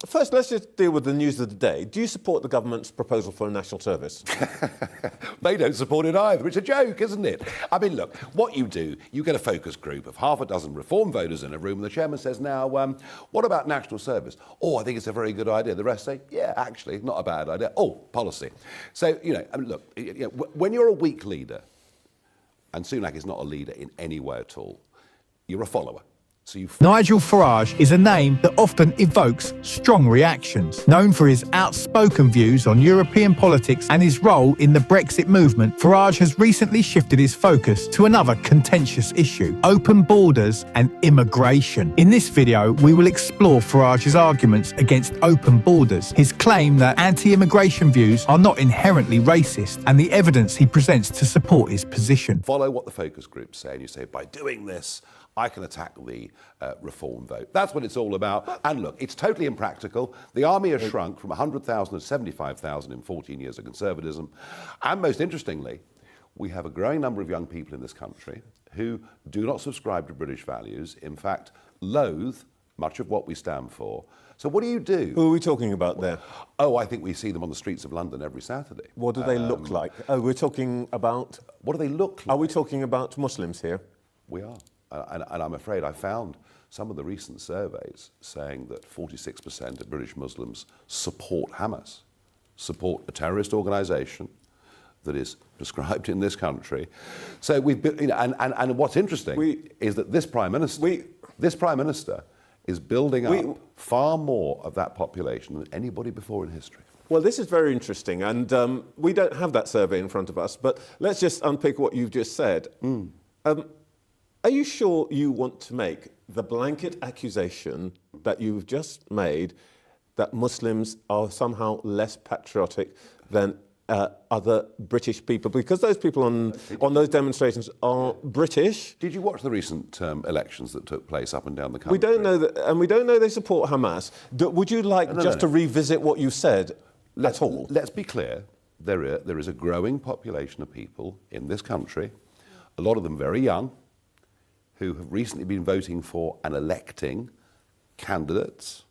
First, let's just deal with the news of the day. Do you support the government's proposal for a national service? They don't support it either. It's a joke, isn't it? I mean, look, what you do, you get a focus group of half a dozen Reform voters in a room, and the chairman says, now, what about national service? Oh, I think it's a very good idea. The rest say, yeah, actually, not a bad idea. Oh, policy. So, I mean, look, when you're a weak leader, and Sunak is not a leader in any way at all, you're a follower. So Nigel Farage is a name that often evokes strong reactions. Known for his outspoken views on European politics and his role in the Brexit movement, Farage has recently shifted his focus to another contentious issue: open borders and immigration. In this video, we will explore Farage's arguments against open borders, his claim that anti-immigration views are not inherently racist, and the evidence he presents to support his position. Follow what the focus groups say, and you say, by doing this, I can attack the Reform vote. That's what it's all about. And look, it's totally impractical. The army has shrunk from 100,000 to 75,000 in 14 years of conservatism. And most interestingly, we have a growing number of young people in this country who do not subscribe to British values, in fact, loathe much of what we stand for. So what do you do? Who are we talking about there? Oh, I think we see them on the streets of London every Saturday. What do they look like? Oh, we're talking about... What do they look like? Are we talking about Muslims here? We are. And I'm afraid I found some of the recent surveys saying that 46% of British Muslims support Hamas, support a terrorist organisation that is prescribed in this country. So we've been, and what's interesting is that this Prime Minister is building up far more of that population than anybody before in history. Well, this is very interesting, and we don't have that survey in front of us, but let's just unpick what you've just said. Are you sure you want to make the blanket accusation that you've just made that Muslims are somehow less patriotic than other British people? Because those people on those demonstrations are British. Did you watch the recent elections that took place up and down the country? We don't know that, and we don't know they support Hamas. Would you like to revisit what you said at all? Let's be clear. There is a growing population of people in this country, a lot of them very young, who have recently been voting for and electing candidates,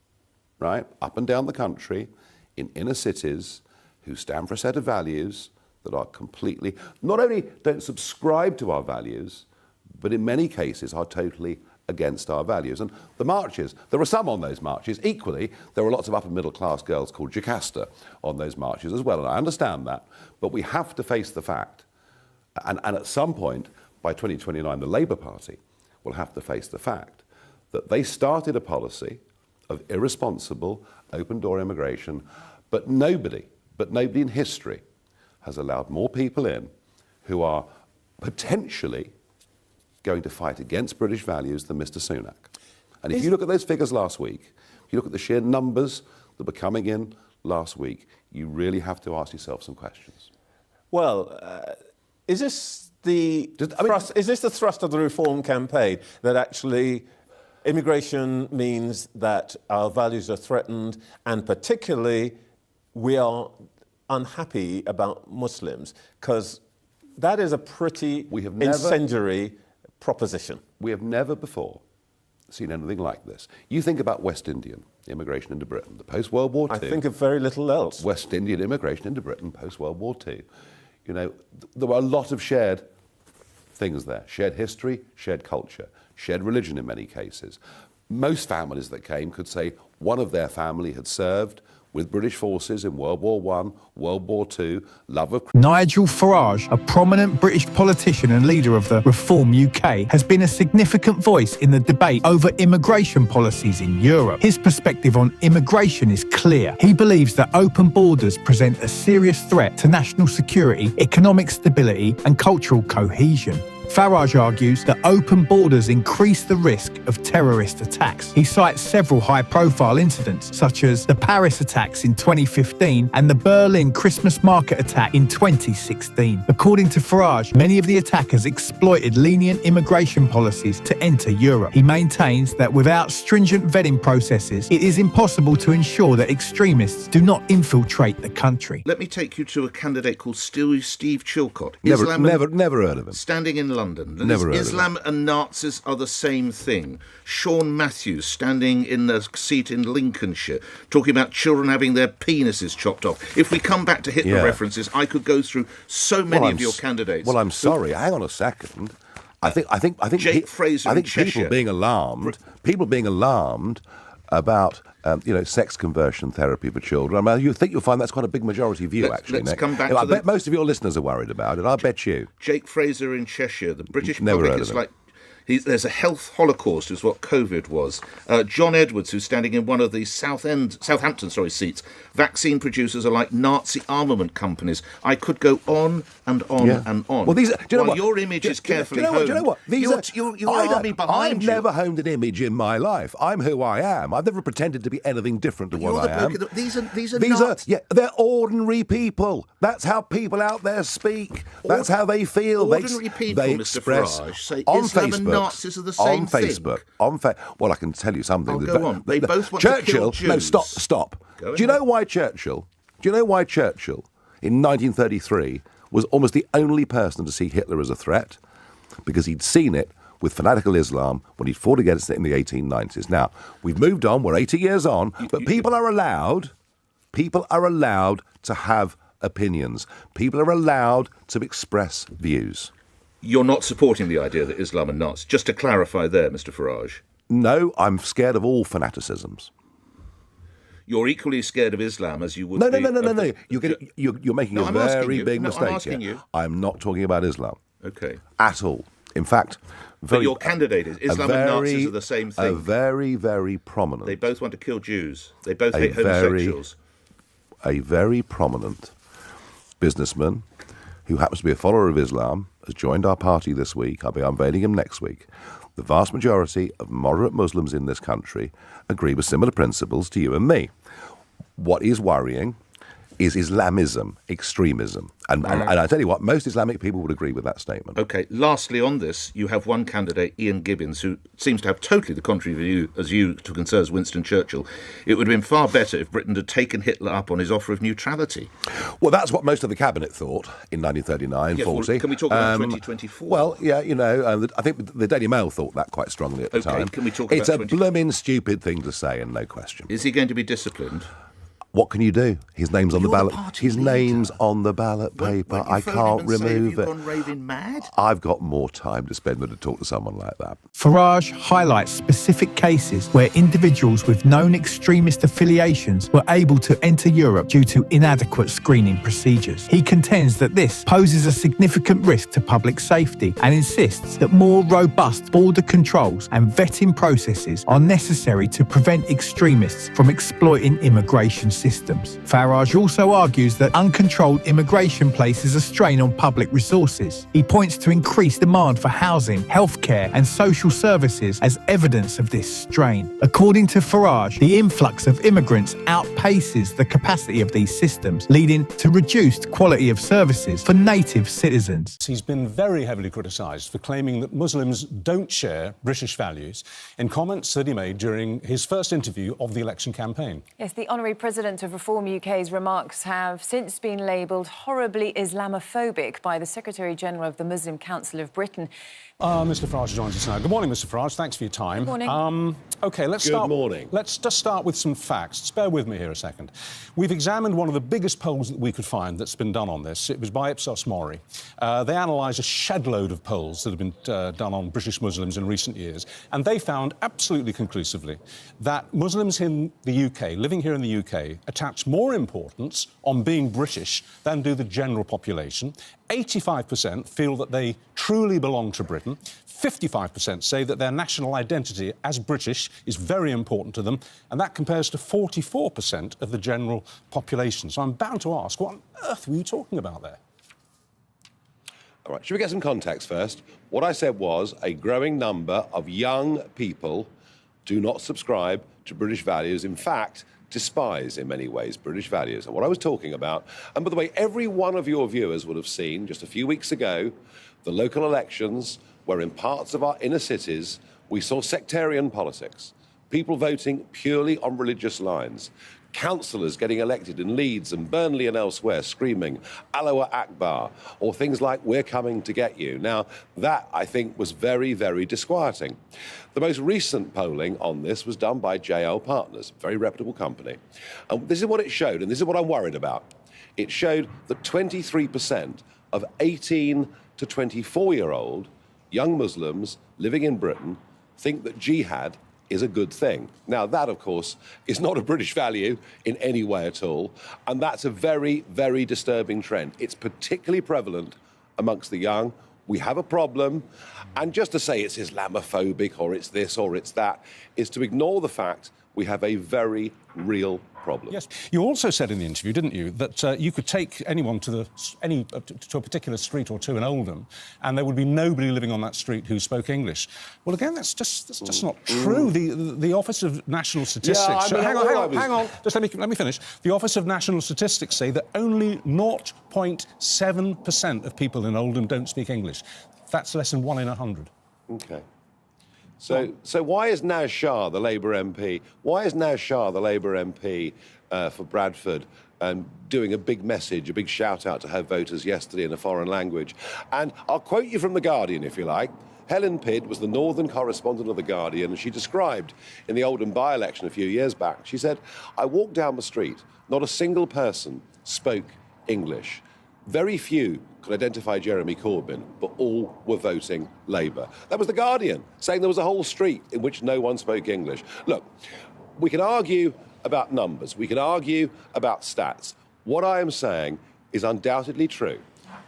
right, up and down the country, in inner cities, who stand for a set of values that are completely, not only don't subscribe to our values, but in many cases are totally against our values. And the marches, there were some on those marches. Equally, there were lots of upper middle class girls called Jocasta on those marches as well, and I understand that. But we have to face the fact, and at some point, by 2029, the Labour Party will have to face the fact that they started a policy of irresponsible open-door immigration, but nobody in history has allowed more people in who are potentially going to fight against British values than Mr. Sunak. And if you look at those figures last week, if you look at the sheer numbers that were coming in last week, you really have to ask yourself some questions. Well, is this the thrust of the Reform campaign, that actually immigration means that our values are threatened, and particularly we are unhappy about Muslims? Because that is a pretty incendiary proposition. We have never before seen anything like this. You think about West Indian immigration into Britain, the post-World War II. I think of very little else. West Indian immigration into Britain post-World War II. There were a lot of shared things there. Shared history, shared culture, shared religion in many cases. Most families that came could say one of their family had served with British forces in World War I, World War II, love of... Nigel Farage, a prominent British politician and leader of the Reform UK, has been a significant voice in the debate over immigration policies in Europe. His perspective on immigration is clear. He believes that open borders present a serious threat to national security, economic stability and cultural cohesion. Farage argues that open borders increase the risk of terrorist attacks. He cites several high-profile incidents, such as the Paris attacks in 2015 and the Berlin Christmas market attack in 2016. According to Farage, many of the attackers exploited lenient immigration policies to enter Europe. He maintains that without stringent vetting processes, it is impossible to ensure that extremists do not infiltrate the country. Let me take you to a candidate called Steve Chilcott. Never heard of him. Standing in London. Never heard of Islam and Nazis are the same thing. Sean Matthews standing in the seat in Lincolnshire talking about children having their penises chopped off. If we come back to Hitler references, I could go through so many of your candidates. Well, I'm sorry. Hang on a second. I think Jake Fraser in Cheshire. people being alarmed about sex conversion therapy for children. I mean, you think you'll find that's quite a big majority view, actually. Let's come back I bet most of your listeners are worried about it. I bet you. Jake Fraser in Cheshire. The British Never public heard is of him. like... There's a health holocaust, is what COVID was. John Edwards, who's standing in one of the Southampton seats. Vaccine producers are like Nazi armament companies. I could go on and on and on. Well, do you know what? Your image is carefully honed. Do you know what? Your army behind you. I've never honed an image in my life. I'm who I am. I've never pretended to be anything different to what I am. These are not... they're ordinary people. That's how people out there speak. That's how they feel. Ordinary people, they Mr. express Farage, say on Islam Facebook, and Nazis are the same on Facebook, thing. Well, I can tell you something. Oh, go on. They both want to kill Jews. No, stop. Do you know why Churchill in 1933 was almost the only person to see Hitler as a threat? Because he'd seen it with fanatical Islam when he'd fought against it in the 1890s. Now, we've moved on, we're 80 years on, but people are allowed to have opinions. People are allowed to express views. You're not supporting the idea that Islam and Nazis. Just to clarify there, Mr. Farage. No, I'm scared of all fanaticisms. You're equally scared of Islam as you would No. be... You're making a very big mistake. I'm asking you. I'm not talking about Islam. Okay. At all. In fact... But your candidate is. Islam and Nazis are the same thing. A very, very prominent... They both want to kill Jews. They both hate homosexuals. A very prominent businessman who happens to be a follower of Islam has joined our party this week. I'll be unveiling him next week. The vast majority of moderate Muslims in this country agree with similar principles to you and me. What is worrying is Islamism, extremism. And I tell you what, most Islamic people would agree with that statement. OK, lastly on this, you have one candidate, Ian Gibbins, who seems to have totally the contrary view as you to concerns Winston Churchill. It would have been far better if Britain had taken Hitler up on his offer of neutrality. Well, that's what most of the cabinet thought in 1939, 40. Well, can we talk about 2024? Well, yeah, I think the Daily Mail thought that quite strongly at the time. Can we talk about... It's a blooming stupid thing to say, and no question. Is he going to be disciplined? What can you do? His name's on the ballot. His name's on the ballot paper. I can't remove it. Gone raving mad? I've got more time to spend than to talk to someone like that. Farage highlights specific cases where individuals with known extremist affiliations were able to enter Europe due to inadequate screening procedures. He contends that this poses a significant risk to public safety and insists that more robust border controls and vetting processes are necessary to prevent extremists from exploiting immigration systems. Farage also argues that uncontrolled immigration places a strain on public resources. He points to increased demand for housing, healthcare and social services as evidence of this strain. According to Farage, the influx of immigrants outpaces the capacity of these systems, leading to reduced quality of services for native citizens. He's been very heavily criticised for claiming that Muslims don't share British values in comments that he made during his first interview of the election campaign. Yes, the Honorary President of Reform UK's remarks have since been labelled horribly Islamophobic by the Secretary-General of the Muslim Council of Britain. Mr Farage joins us now. Good morning, Mr Farage. Thanks for your time. Good morning. OK, let's Good morning. Let's just start with some facts. Just bear with me here a second. We've examined one of the biggest polls that we could find that's been done on this. It was by Ipsos Mori. They analysed a shed load of polls that have been done on British Muslims in recent years, and they found absolutely conclusively that Muslims in the UK, living here in the UK, attach more importance on being British than do the general population. 85% feel that they truly belong to Britain. 55% say that their national identity as British is very important to them, and that compares to 44% of the general population. So I'm bound to ask, what on earth were you talking about there? All right, should we get some context first? What I said was a growing number of young people do not subscribe to British values. In fact, despise, in many ways, British values. And what I was talking about, and by the way, every one of your viewers would have seen just a few weeks ago the local elections where in parts of our inner cities we saw sectarian politics. people voting purely on religious lines, councillors getting elected in Leeds and Burnley and elsewhere screaming Allahu Akbar, or things like we're coming to get you. Now, that, I think, was very, very disquieting. The most recent polling on this was done by JL Partners, a very reputable company. And this is what it showed, and this is what I'm worried about. It showed that 23% of 18 to 24-year-old young Muslims living in Britain think that jihad is a good thing. Now, that, of course, is not a British value in any way at all, and that's a very, very disturbing trend. It's particularly prevalent amongst the young. We have a problem, and just to say it's Islamophobic or it's this or it's that is to ignore the fact we have a very real problem. Yes. You also said in the interview, didn't you, that you could take anyone to a particular street or two in Oldham, and there would be nobody living on that street who spoke English. Well, again, that's just not true. The Office of National Statistics. Yeah, I mean, hang on. Just let me finish. The Office of National Statistics say that only 0.7% of people in Oldham don't speak English. That's less than 1 in 100. OK. So why is Naz Shah, the Labour MP, for Bradford, doing a big message, a big shout-out to her voters yesterday in a foreign language? And I'll quote you from The Guardian, if you like. Helen Pidd was the northern correspondent of The Guardian, and she described in the Oldham by-election a few years back, she said, I walked down the street, not a single person spoke English. Very few could identify Jeremy Corbyn, but all were voting Labour. That was The Guardian, saying there was a whole street in which no one spoke English. Look, we can argue about numbers, we can argue about stats. What I am saying is undoubtedly true,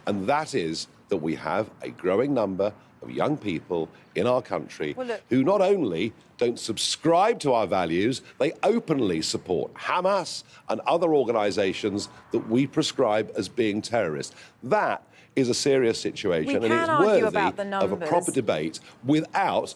and that is that we have a growing number of young people in our country who not only don't subscribe to our values, they openly support Hamas and other organisations that we prescribe as being terrorists. That is a serious situation, and it's worthy of a proper debate without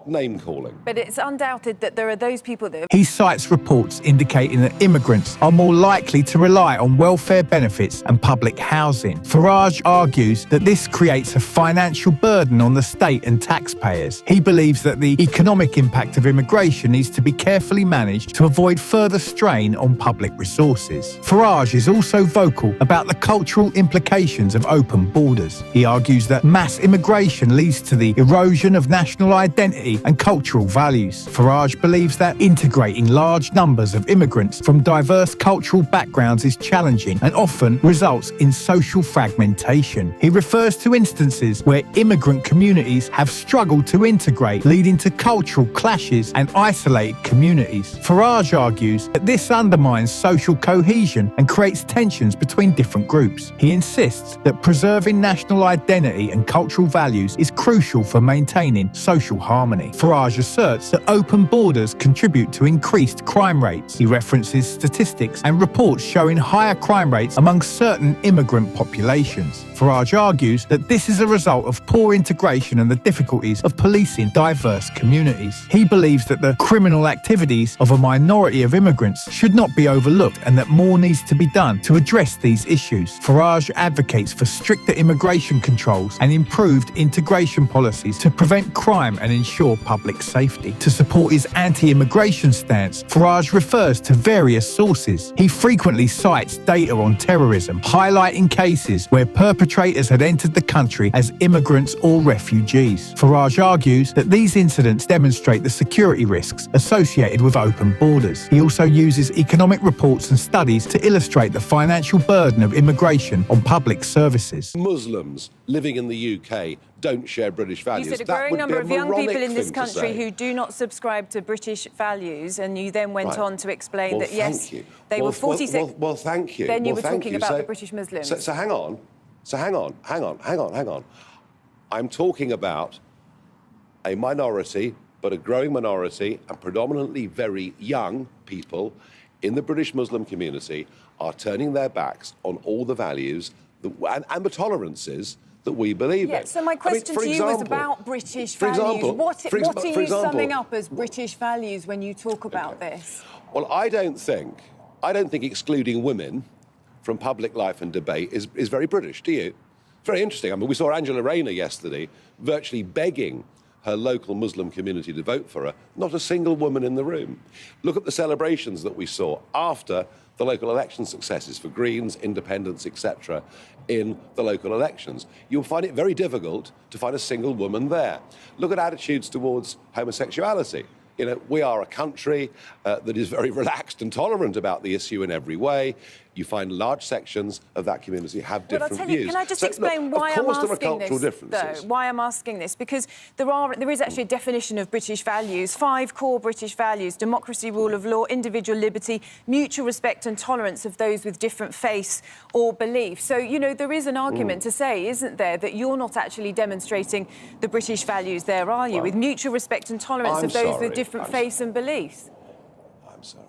name-calling. But it's undoubted that there are those people that... He cites reports indicating that immigrants are more likely to rely on welfare benefits and public housing. Farage argues that this creates a financial burden on the state and taxpayers. He believes that the economic impact of immigration needs to be carefully managed to avoid further strain on public resources. Farage is also vocal about the cultural implications of open borders. He argues that mass immigration leads to the erosion of national identity and cultural values. Farage believes that integrating large numbers of immigrants from diverse cultural backgrounds is challenging and often results in social fragmentation. He refers to instances where immigrant communities have struggled to integrate, leading to cultural clashes and isolated communities. Farage argues that this undermines social cohesion and creates tensions between different groups. He insists that preserving national identity and cultural values is crucial for maintaining social harmony. Farage asserts that open borders contribute to increased crime rates. He references statistics and reports showing higher crime rates among certain immigrant populations. Farage argues that this is a result of poor integration and the difficulties of policing diverse communities. He believes that the criminal activities of a minority of immigrants should not be overlooked and that more needs to be done to address these issues. Farage advocates for stricter immigration controls and improved integration policies to prevent crime and ensure public safety. To support his anti-immigration stance, Farage refers to various sources. He frequently cites data on terrorism, highlighting cases where perpetrators had entered the country as immigrants or refugees. Farage argues that these incidents demonstrate the security risks associated with open borders. He also uses economic reports and studies to illustrate the financial burden of immigration on public services. Muslims living in the UK don't share British values. You said a growing number of young people in this country who do not subscribe to British values, and you then went on to explain that, yes, they were 46... Well, thank you. Then you were talking about the British Muslims. So hang on. I'm talking about a minority, but a growing minority, and predominantly very young people in the British Muslim community are turning their backs on all the values and the tolerances that we believe in. So my question to you was about British values. What are you summing up as British values when you talk about this? Well, I don't think excluding women from public life and debate is very British, do you? Very interesting. I mean, we saw Angela Rayner yesterday virtually begging her local Muslim community to vote for her, not a single woman in the room. Look at the celebrations that we saw after the local election successes for Greens, Independents, etc. in the local elections. You'll find it very difficult to find a single woman there. Look at attitudes towards homosexuality. You know, we are a country that is very relaxed and tolerant about the issue in every way. You find large sections of that community have different views. Can I just explain why I'm asking this, though? Why I'm asking this? Because there is actually a definition of British values, 5 core British values: democracy, rule of law, individual liberty, mutual respect and tolerance of those with different faiths or beliefs. So, you know, there is an argument to say, isn't there, that you're not actually demonstrating the British values there, are you, with mutual respect and tolerance of those with different faiths and beliefs? I'm sorry.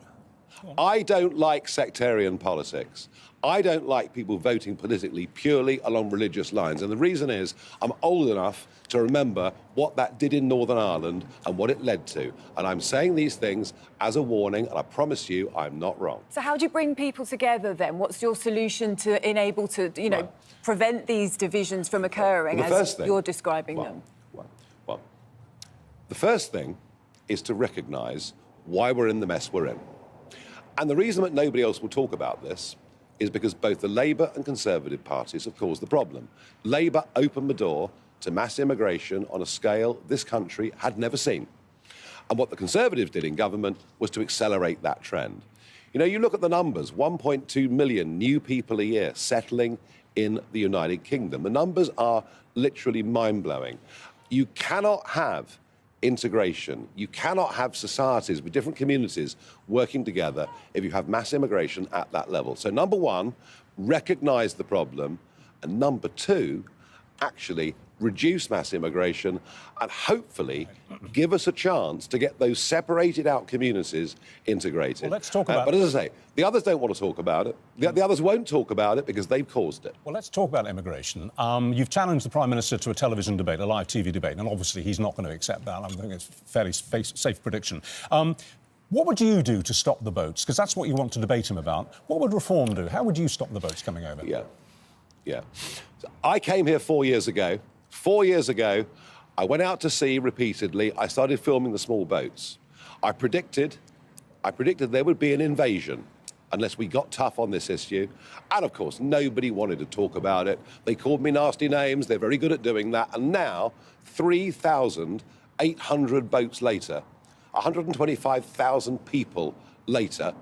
I don't like sectarian politics. I don't like people voting politically purely along religious lines. And the reason is I'm old enough to remember what that did in Northern Ireland and what it led to. And I'm saying these things as a warning, and I promise you I'm not wrong. So how do you bring people together then? What's your solution to enable to, you know, prevent these divisions from occurring as you're describing them? Well, the first thing is to recognise why we're in the mess we're in. And the reason that nobody else will talk about this is because both the Labour and Conservative parties have caused the problem. Labour opened the door to mass immigration on a scale this country had never seen. And what the Conservatives did in government was to accelerate that trend. You know, you look at the numbers, 1.2 million new people a year settling in the United Kingdom. The numbers are literally mind-blowing. You cannot have integration. You cannot have societies with different communities working together if you have mass immigration at that level. So number one, recognise the problem, and number two, actually reduce mass immigration and hopefully give us a chance to get those separated out communities integrated. Well, let's talk about but as I say, the others don't want to talk about it. The others won't talk about it because they've caused it. Well, let's talk about immigration. You've challenged the Prime Minister to a television debate, a live TV debate, and obviously he's not going to accept that. I think it's a fairly safe prediction. What would you do to stop the boats? Because that's what you want to debate him about. What would reform do? How would you stop the boats coming over? Yeah. So I came here 4 years ago. 4 years ago, I went out to sea repeatedly. I started filming the small boats. I predicted there would be an invasion unless we got tough on this issue. And of course, nobody wanted to talk about it. They called me nasty names. They're very good at doing that. And now, 3,800 boats later, 125,000 people later,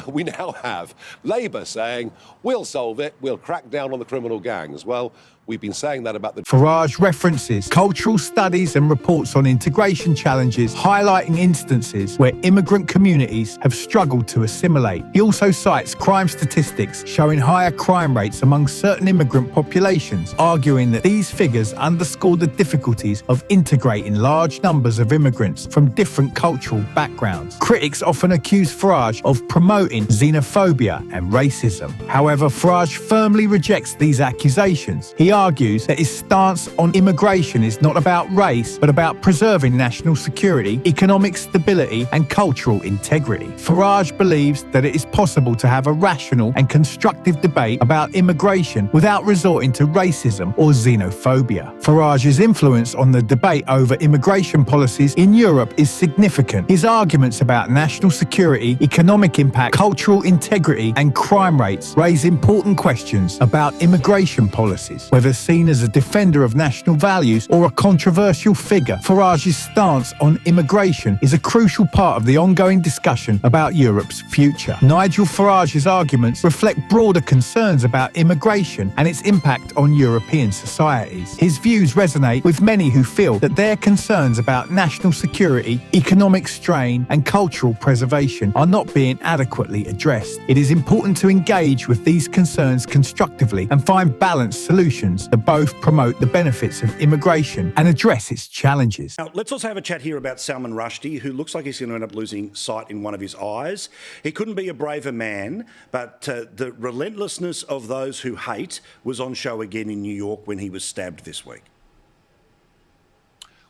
we now have Labour saying, we'll solve it, we'll crack down on the criminal gangs. Well, we've been saying that about the... Farage references cultural studies and reports on integration challenges, highlighting instances where immigrant communities have struggled to assimilate. He also cites crime statistics showing higher crime rates among certain immigrant populations, arguing that these figures underscore the difficulties of integrating large numbers of immigrants from different cultural backgrounds. Critics often accuse Farage of promoting xenophobia and racism. However, Farage firmly rejects these accusations. He argues that his stance on immigration is not about race, but about preserving national security, economic stability, and cultural integrity. Farage believes that it is possible to have a rational and constructive debate about immigration without resorting to racism or xenophobia. Farage's influence on the debate over immigration policies in Europe is significant. His arguments about national security, economic impact, cultural integrity, and crime rates raise important questions about immigration policies. Whether seen as a defender of national values or a controversial figure, Farage's stance on immigration is a crucial part of the ongoing discussion about Europe's future. Nigel Farage's arguments reflect broader concerns about immigration and its impact on European societies. His views resonate with many who feel that their concerns about national security, economic strain, and cultural preservation are not being adequately addressed. It is important to engage with these concerns constructively and find balanced solutions that both promote the benefits of immigration and address its challenges. Now, let's also have a chat here about Salman Rushdie, who looks like he's going to end up losing sight in one of his eyes. He couldn't be a braver man, but the relentlessness of those who hate was on show again in New York when he was stabbed this week.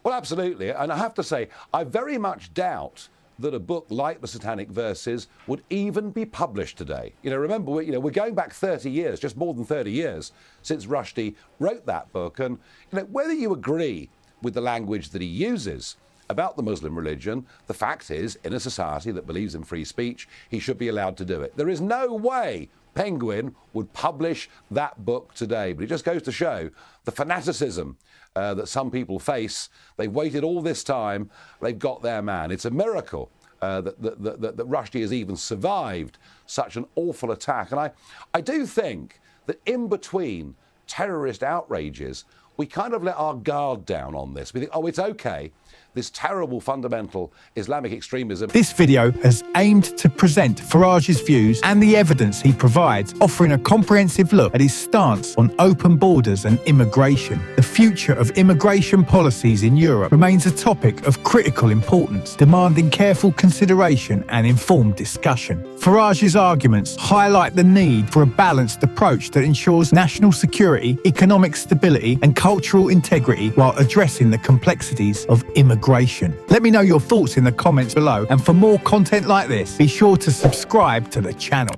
Well, absolutely. And I have to say, I very much doubt that a book like The Satanic Verses would even be published today. You know, remember, we're going back 30 years, just more than 30 years, since Rushdie wrote that book. And, whether you agree with the language that he uses about the Muslim religion, the fact is, in a society that believes in free speech, he should be allowed to do it. There is no way Penguin would publish that book today, but it just goes to show the fanaticism that some people face. They've waited all this time, they've got their man. It's a miracle that Rushdie has even survived such an awful attack. And I do think that in between terrorist outrages, we kind of let our guard down on this. We think, oh, it's okay. This terrible fundamental Islamic extremism. This video has aimed to present Farage's views and the evidence he provides, offering a comprehensive look at his stance on open borders and immigration. The future of immigration policies in Europe remains a topic of critical importance, demanding careful consideration and informed discussion. Farage's arguments highlight the need for a balanced approach that ensures national security, economic stability and cultural integrity while addressing the complexities of immigration. Let me know your thoughts in the comments below, and for more content like this, be sure to subscribe to the channel.